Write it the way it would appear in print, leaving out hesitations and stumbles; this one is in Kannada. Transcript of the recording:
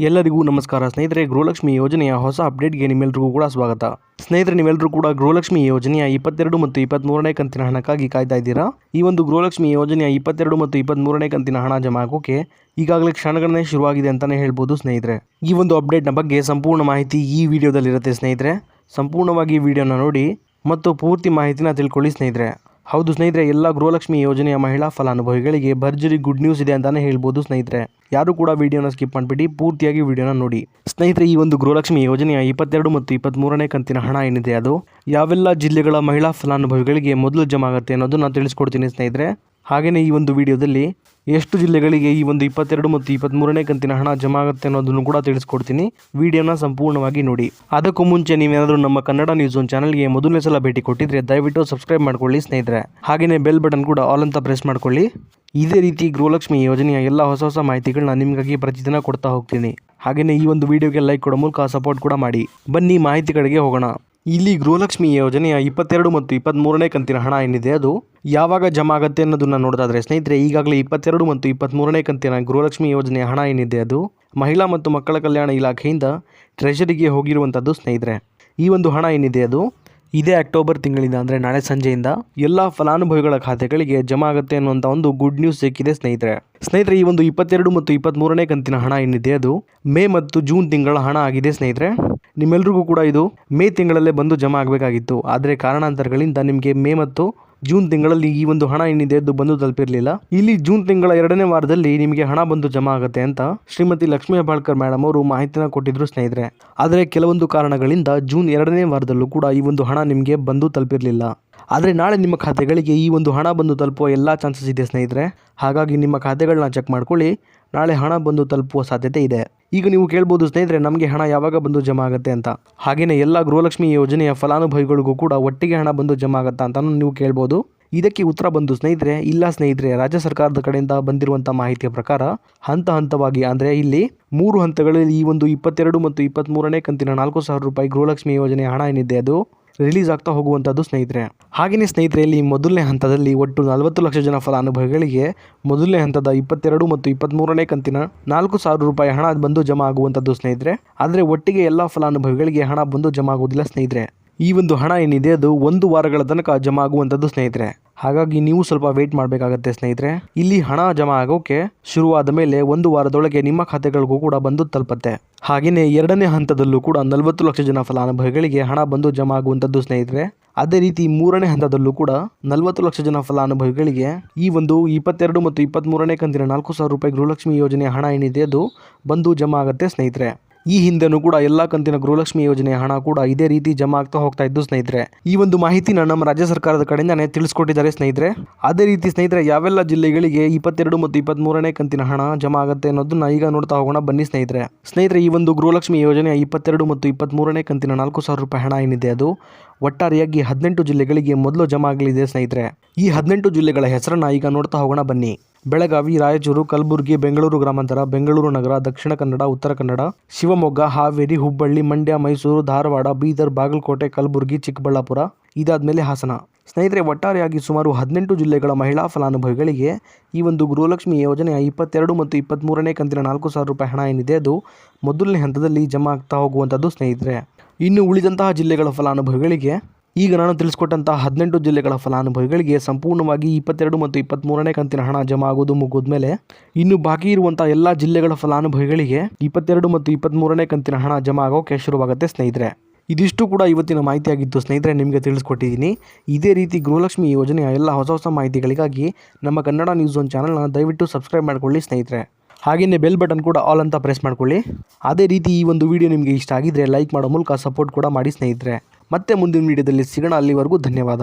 ಎಲ್ಲರಿಗೂ ನಮಸ್ಕಾರ ಸ್ನೇಹಿತರೆ. ಗೃಹಲಕ್ಷ್ಮಿ ಯೋಜನೆಯ ಹೊಸ ಅಪ್ಡೇಟ್ಗೆ ನಿಮ್ಮೆಲ್ಲರಿಗೂ ಕೂಡ ಸ್ವಾಗತ. ಸ್ನೇಹಿತರೆ, ನೀವೆಲ್ಲರೂ ಕೂಡ ಗೃಹಲಕ್ಷ್ಮಿ ಯೋಜನೆಯ 22 ಮತ್ತು 23ನೇ ಕಂತಿನ ಹಣಕ್ಕಾಗಿ ಕಾಯ್ತಾ ಇದ್ದೀರಾ. ಈ ಒಂದು ಗೃಹಲಕ್ಷ್ಮಿ ಯೋಜನೆಯ 22 ಮತ್ತು 23ನೇ ಕಂತಿನ ಹಣ ಜಮಾ ಆಗೋಕೆ ಈಗಾಗಲೇ ಕ್ಷಣಗಣನೆ ಶುರುವಾಗಿದೆ ಅಂತಾನೆ ಹೇಳ್ಬೋದು ಸ್ನೇಹಿತರೆ. ಈ ಒಂದು ಅಪ್ಡೇಟ್ನ ಬಗ್ಗೆ ಸಂಪೂರ್ಣ ಮಾಹಿತಿ ಈ ವಿಡಿಯೋದಲ್ಲಿರುತ್ತೆ ಸ್ನೇಹಿತರೆ. ಸಂಪೂರ್ಣವಾಗಿ ಈ ವಿಡಿಯೋನ ನೋಡಿ ಮತ್ತು ಪೂರ್ತಿ ಮಾಹಿತಿನ ತಿಳ್ಕೊಳ್ಳಿ ಸ್ನೇಹಿತರೆ. ಹೌದು ಸ್ನೇಹಿತರೆ, ಎಲ್ಲ ಗೃಹಲಕ್ಷ್ಮಿ ಯೋಜನೆಯ ಮಹಿಳಾ ಫಲಾನುಭವಿಗಳಿಗೆ ಭರ್ಜರಿ ಗುಡ್ ನ್ಯೂಸ್ ಇದೆ ಅಂತಾನೆ ಹೇಳ್ಬೋದು ಸ್ನೇಹಿತರೆ. ಯಾರು ಕೂಡ ವಿಡಿಯೋನ ಸ್ಕಿಪ್ ಮಾಡಿಬಿಡಿ, ಪೂರ್ತಿಯಾಗಿ ವಿಡಿಯೋನ ನೋಡಿ. ಸ್ನೇಹಿತರೆ, ಈ ಒಂದು ಗೃಹಲಕ್ಷ್ಮಿ ಯೋಜನೆಯ 22 ಮತ್ತು 23ನೇ ಕಂತಿನ ಹಣ ಏನಿದೆ ಅದು ಯಾವೆಲ್ಲ ಜಿಲ್ಲೆಗಳ ಮಹಿಳಾ ಫಲಾನುಭವಿಗಳಿಗೆ ಮೊದಲು ಜಮಾ ಆಗುತ್ತೆ ಅನ್ನೋದನ್ನ ತಿಳಿಸ್ಕೊಡ್ತೀನಿ ಸ್ನೇಹಿತರೆ. ಹಾಗೆಯೇ ಈ ಒಂದು ವಿಡಿಯೋದಲ್ಲಿ ಎಷ್ಟು ಜಿಲ್ಲೆಗಳಿಗೆ ಈ ಒಂದು 22 ಮತ್ತು 23ನೇ ಕಂತಿನ ಹಣ ಜಮಾ ಆಗುತ್ತೆ ಅನ್ನೋದನ್ನು ಕೂಡ ತಿಳಿಸ್ಕೊಡ್ತೀನಿ. ವಿಡಿಯೋನ ಸಂಪೂರ್ಣವಾಗಿ ನೋಡಿ. ಅದಕ್ಕೂ ಮುಂಚೆ ನೀವೇನಾದರೂ ನಮ್ಮ ಕನ್ನಡ ನ್ಯೂಸ್ ಒನ್ ಚಾನಲ್ಗೆ ಮೊದಲನೇ ಸಲ ಭೇಟಿ ಕೊಟ್ಟಿದ್ರೆ ದಯವಿಟ್ಟು ಸಬ್ಸ್ಕ್ರೈಬ್ ಮಾಡ್ಕೊಳ್ಳಿ ಸ್ನೇಹಿತರೆ. ಹಾಗೆಯೇ ಬೆಲ್ ಬಟನ್ ಕೂಡ ಆಲ್ ಅಂತ ಪ್ರೆಸ್ ಮಾಡ್ಕೊಳ್ಳಿ. ಇದೇ ರೀತಿ ಗೃಹಲಕ್ಷ್ಮಿ ಯೋಜನೆಯ ಎಲ್ಲ ಹೊಸ ಮಾಹಿತಿಗಳನ್ನ ನಿಮಗಾಗಿ ಪ್ರತಿದಿನ ಕೊಡ್ತಾ ಹೋಗ್ತೀನಿ. ಹಾಗೆಯೇ ಈ ಒಂದು ವಿಡಿಯೋಗೆ ಲೈಕ್ ಕೊಡೋ ಮೂಲಕ ಸಪೋರ್ಟ್ ಕೂಡ ಮಾಡಿ. ಬನ್ನಿ ಮಾಹಿತಿಗಳಿಗೆ ಹೋಗೋಣ. ಇಲ್ಲಿ ಗೃಹಲಕ್ಷ್ಮಿ ಯೋಜನೆಯ 22 ಮತ್ತು 23ನೇ ಕಂತಿನ ಹಣ ಏನಿದೆ ಅದು ಯಾವಾಗ ಜಮಾ ಆಗುತ್ತೆ ಅನ್ನೋದನ್ನ ನೋಡೋದಾದ್ರೆ ಸ್ನೇಹಿತರೆ, ಈಗಾಗಲೇ 22 ಮತ್ತು 23ನೇ ಕಂತಿನ ಗೃಹಲಕ್ಷ್ಮಿ ಯೋಜನೆಯ ಹಣ ಏನಿದೆ ಅದು ಮಹಿಳಾ ಮತ್ತು ಮಕ್ಕಳ ಕಲ್ಯಾಣ ಇಲಾಖೆಯಿಂದ ಟ್ರೆಷರಿಗೆ ಹೋಗಿರುವಂಥದ್ದು ಸ್ನೇಹಿತರೆ. ಈ ಒಂದು ಹಣ ಏನಿದೆ ಅದು ಇದೇ ಅಕ್ಟೋಬರ್ ತಿಂಗಳಿಂದ ಅಂದರೆ ನಾಳೆ ಸಂಜೆಯಿಂದ ಎಲ್ಲ ಫಲಾನುಭವಿಗಳ ಖಾತೆಗಳಿಗೆ ಜಮಾ ಆಗುತ್ತೆ ಅನ್ನುವಂಥ ಒಂದು ಗುಡ್ ನ್ಯೂಸ್ ಸಿಕ್ಕಿದೆ ಸ್ನೇಹಿತರೆ. ಈ ಒಂದು 22 ಮತ್ತು 23ನೇ ಕಂತಿನ ಹಣ ಏನಿದೆ ಅದು ಮೇ ಮತ್ತು ಜೂನ್ ತಿಂಗಳ ಹಣ ಆಗಿದೆ ಸ್ನೇಹಿತರೆ. ನಿಮ್ಮೆಲ್ರಿಗೂ ಕೂಡ ಇದು ಮೇ ತಿಂಗಳಲ್ಲೇ ಬಂದು ಜಮಾ ಆಗಬೇಕಾಗಿತ್ತು. ಆದರೆ ಕಾರಣಾಂತರಗಳಿಂದ ನಿಮಗೆ ಮೇ ಮತ್ತು ಜೂನ್ ತಿಂಗಳಲ್ಲಿ ಈ ಒಂದು ಹಣ ಏನಿದೆ ಅದು ಬಂದು ತಲುಪಿರಲಿಲ್ಲ. ಇಲ್ಲಿ ಜೂನ್ ತಿಂಗಳ 2ನೇ ವಾರದಲ್ಲಿ ನಿಮಗೆ ಹಣ ಬಂದು ಜಮಾ ಆಗುತ್ತೆ ಅಂತ ಶ್ರೀಮತಿ ಲಕ್ಷ್ಮೀ ಹೆಬ್ಬಾಳ್ಕರ್ ಮೇಡಮ್ ಅವರು ಮಾಹಿತಿನ ಕೊಟ್ಟಿದ್ರು ಸ್ನೇಹಿತರೆ. ಆದರೆ ಕೆಲವೊಂದು ಕಾರಣಗಳಿಂದ ಜೂನ್ 2ನೇ ವಾರದಲ್ಲೂ ಕೂಡ ಈ ಒಂದು ಹಣ ನಿಮಗೆ ಬಂದು ತಲುಪಿರಲಿಲ್ಲ. ಆದರೆ ನಾಳೆ ನಿಮ್ಮ ಖಾತೆಗಳಿಗೆ ಈ ಒಂದು ಹಣ ಬಂದು ತಲುಪುವ ಎಲ್ಲ ಚಾನ್ಸಸ್ ಇದೆ ಸ್ನೇಹಿತರೆ. ಹಾಗಾಗಿ ನಿಮ್ಮ ಖಾತೆಗಳನ್ನ ಚೆಕ್ ಮಾಡ್ಕೊಳ್ಳಿ, ನಾಳೆ ಹಣ ಬಂದು ತಲುಪುವ ಸಾಧ್ಯತೆ ಇದೆ. ಈಗ ನೀವು ಕೇಳ್ಬೋದು ಸ್ನೇಹಿತರೆ, ನಮಗೆ ಹಣ ಯಾವಾಗ ಬಂದು ಜಮಾ ಆಗುತ್ತೆ ಅಂತ. ಹಾಗೆಯೇ ಎಲ್ಲ ಗೃಹಲಕ್ಷ್ಮಿ ಯೋಜನೆಯ ಫಲಾನುಭವಿಗಳಿಗೂ ಕೂಡ ಒಟ್ಟಿಗೆ ಹಣ ಬಂದು ಜಮಾ ಆಗುತ್ತಾ ಅಂತ ನೀವು ಕೇಳ್ಬೋದು. ಇದಕ್ಕೆ ಉತ್ತರ ಬಂದು ಸ್ನೇಹಿತರೆ, ಇಲ್ಲ ಸ್ನೇಹಿತರೆ. ರಾಜ್ಯ ಸರ್ಕಾರದ ಕಡೆಯಿಂದ ಬಂದಿರುವಂಥ ಮಾಹಿತಿಯ ಪ್ರಕಾರ ಹಂತವಾಗಿ ಅಂದರೆ ಇಲ್ಲಿ 3 ಹಂತಗಳಲ್ಲಿ ಈ ಒಂದು 22 ಮತ್ತು 23ನೇ ಕಂತಿನ 4,000 ರೂಪಾಯಿ ಗೃಹಲಕ್ಷ್ಮಿ ಯೋಜನೆಯ ಹಣ ಏನಿದೆ ಅದು ರಿಲೀಸ್ ಆಗ್ತಾ ಹೋಗುವಂಥದ್ದು ಸ್ನೇಹಿತರೆ. ಹಾಗೆಯೇ ಸ್ನೇಹಿತರೆ, ಇಲ್ಲಿ ಮೊದಲನೇ ಹಂತದಲ್ಲಿ ಒಟ್ಟು 40 ಲಕ್ಷ ಜನ ಫಲಾನುಭವಿಗಳಿಗೆ ಮೊದಲನೇ ಹಂತದ 22 ಮತ್ತು 23ನೇ ಕಂತಿನ 4,000 ರೂಪಾಯಿ ಹಣ ಬಂದು ಜಮಾ ಆಗುವಂಥದ್ದು ಸ್ನೇಹಿತರೆ. ಆದರೆ ಒಟ್ಟಿಗೆ ಎಲ್ಲ ಫಲಾನುಭವಿಗಳಿಗೆ ಹಣ ಬಂದು ಜಮಾ ಆಗುವುದಿಲ್ಲ ಸ್ನೇಹಿತರೆ. ಈ ಒಂದು ಹಣ ಏನಿದೆ ಅದು 1 ವಾರಗಳ ತನಕ ಜಮಾ ಆಗುವಂಥದ್ದು ಸ್ನೇಹಿತರೆ. ಹಾಗಾಗಿ ನೀವು ಸ್ವಲ್ಪ ವೇಟ್ ಮಾಡಬೇಕಾಗತ್ತೆ ಸ್ನೇಹಿತರೆ. ಇಲ್ಲಿ ಹಣ ಜಮಾ ಆಗೋಕೆ ಶುರುವಾದ ಮೇಲೆ 1 ವಾರದೊಳಗೆ ನಿಮ್ಮ ಖಾತೆಗಳಿಗೂ ಕೂಡ ಬಂದು ತಲುಪುತ್ತೆ. ಹಾಗೆಯೇ 2ನೇ ಹಂತದಲ್ಲೂ ಕೂಡ 40 ಲಕ್ಷ ಜನ ಫಲಾನುಭವಿಗಳಿಗೆ ಹಣ ಬಂದು ಜಮಾ ಆಗುವಂಥದ್ದು ಸ್ನೇಹಿತರೆ. ಅದೇ ರೀತಿ 3ನೇ ಹಂತದಲ್ಲೂ ಕೂಡ 40 ಲಕ್ಷ ಜನ ಫಲಾನುಭವಿಗಳಿಗೆ ಈ ಒಂದು 22 ಮತ್ತು 23ನೇ ಕಂತಿನ 4,000 ರೂಪಾಯಿ ಗೃಹಲಕ್ಷ್ಮಿ ಯೋಜನೆಯ ಹಣ ಏನಿದೆ ಅದು ಬಂದು ಜಮಾ ಆಗುತ್ತೆ ಸ್ನೇಹಿತರೆ. ಈ ಹಿಂದೆನೂ ಕೂಡ ಎಲ್ಲ ಕಂತಿನ ಗೃಹಲಕ್ಷ್ಮಿ ಯೋಜನೆಯ ಹಣ ಕೂಡ ಇದೇ ರೀತಿ ಜಮಾ ಆಗ್ತಾ ಹೋಗ್ತಾ ಇದ್ದು ಸ್ನೇಹಿತರೆ. ಈ ಒಂದು ಮಾಹಿತಿನ ನಮ್ಮ ರಾಜ್ಯ ಸರ್ಕಾರದ ಕಡೆಯಿಂದಾನೇ ತಿಳಿಸ್ಕೊಟ್ಟಿದ್ದಾರೆ ಸ್ನೇಹಿತರೆ. ಅದೇ ರೀತಿ ಸ್ನೇಹಿತರೆ, ಯಾವೆಲ್ಲ ಜಿಲ್ಲೆಗಳಿಗೆ 22 ಮತ್ತು 23ನೇ ಕಂತಿನ ಹಣ ಜಮಾ ಆಗುತ್ತೆ ಅನ್ನೋದನ್ನ ಈಗ ನೋಡ್ತಾ ಹೋಗೋಣ ಬನ್ನಿ ಸ್ನೇಹಿತರೆ. ಈ ಒಂದು ಗೃಹಲಕ್ಷ್ಮಿ ಯೋಜನೆಯ 22 ಮತ್ತು 23ನೇ ಕಂತಿನ 4,000 ರೂಪಾಯಿ ಹಣ ಏನಿದೆ ಅದು ಒಟ್ಟಾರೆಯಾಗಿ 18 ಜಿಲ್ಲೆಗಳಿಗೆ ಮೊದಲು ಜಮಾ ಆಗಲಿದೆ ಸ್ನೇಹಿತರೆ. ಈ 18 ಜಿಲ್ಲೆಗಳ ಹೆಸರನ್ನ ಈಗ ನೋಡ್ತಾ ಹೋಗೋಣ ಬನ್ನಿ. ಬೆಳಗಾವಿ, ರಾಯಚೂರು, ಕಲಬುರಗಿ, ಬೆಂಗಳೂರು ಗ್ರಾಮಾಂತರ, ಬೆಂಗಳೂರು ನಗರ, ದಕ್ಷಿಣ ಕನ್ನಡ, ಉತ್ತರ ಕನ್ನಡ, ಶಿವಮೊಗ್ಗ, ಹಾವೇರಿ, ಹುಬ್ಬಳ್ಳಿ, ಮಂಡ್ಯ, ಮೈಸೂರು, ಧಾರವಾಡ, ಬೀದರ್, ಬಾಗಲಕೋಟೆ, ಕಲಬುರಗಿ, ಚಿಕ್ಕಬಳ್ಳಾಪುರ, ಇದಾದ್ಮೇಲೆ ಹಾಸನ. ಸ್ನೇಹಿತರೆ, ಒಟ್ಟಾರೆಯಾಗಿ ಸುಮಾರು 18 ಜಿಲ್ಲೆಗಳ ಮಹಿಳಾ ಫಲಾನುಭವಿಗಳಿಗೆ ಈ ಒಂದು ಗೃಹಲಕ್ಷ್ಮಿ ಯೋಜನೆಯ 22 ಮತ್ತು 23ನೇ ಕಂತಿನ 4,000 ರೂಪಾಯಿ ಹಣ ಏನಿದೆ ಅದು ಮೊದಲನೇ ಹಂತದಲ್ಲಿ ಜಮಾ ಆಗ್ತಾ ಹೋಗುವಂಥದ್ದು ಸ್ನೇಹಿತರೆ. ಇನ್ನು ಉಳಿದಂತಹ ಜಿಲ್ಲೆಗಳ ಫಲಾನುಭವಿಗಳಿಗೆ ಈಗ ನಾನು ತಿಳಿಸ್ಕೊಟ್ಟಂತಹ 18 ಜಿಲ್ಲೆಗಳ ಫಲಾನುಭವಿಗಳಿಗೆ ಸಂಪೂರ್ಣವಾಗಿ 22 ಮತ್ತು 23ನೇ ಕಂತಿನ ಹಣ ಜಮಾ ಆಗೋದು ಮುಗಿದ್ಮೇಲೆ ಇನ್ನು ಬಾಕಿ ಇರುವಂತಹ ಎಲ್ಲ ಜಿಲ್ಲೆಗಳ ಫಲಾನುಭವಿಗಳಿಗೆ 22 ಮತ್ತು 23ನೇ ಕಂತಿನ ಹಣ ಜಮಾ ಆಗೋಕೆ ಶುರುವಾಗುತ್ತೆ ಸ್ನೇಹಿತರೆ. ಇದಿಷ್ಟು ಕೂಡ ಇವತ್ತಿನ ಮಾಹಿತಿಯಾಗಿತ್ತು ಸ್ನೇಹಿತರೆ, ನಿಮಗೆ ತಿಳಿಸ್ಕೊಟ್ಟಿದ್ದೀನಿ. ಇದೇ ರೀತಿ ಗೃಹಲಕ್ಷ್ಮಿ ಯೋಜನೆಯ ಎಲ್ಲ ಹೊಸ ಮಾಹಿತಿಗಳಿಗಾಗಿ ನಮ್ಮ ಕನ್ನಡ ನ್ಯೂಸ್ ಒನ್ ಚಾನಲ್ನ ದಯವಿಟ್ಟು ಸಬ್ಸ್ಕ್ರೈಬ್ ಮಾಡ್ಕೊಳ್ಳಿ ಸ್ನೇಹಿತರೆ. ಹಾಗೆಯೇ ಬೆಲ್ ಬಟನ್ ಕೂಡ ಆಲ್ ಅಂತ ಪ್ರೆಸ್ ಮಾಡ್ಕೊಳ್ಳಿ. ಅದೇ ರೀತಿ ಈ ಒಂದು ವಿಡಿಯೋ ನಿಮಗೆ ಇಷ್ಟ ಆಗಿದ್ರೆ ಲೈಕ್ ಮಾಡೋ ಮೂಲಕ ಸಪೋರ್ಟ್ ಕೂಡ ಮಾಡಿ ಸ್ನೇಹಿತರೆ. ಮತ್ತೆ ಮುಂದಿನ ವಿಡಿಯೋದಲ್ಲಿ ಸಿಗೋಣ. ಅಲ್ಲಿವರೆಗೂ ಧನ್ಯವಾದ.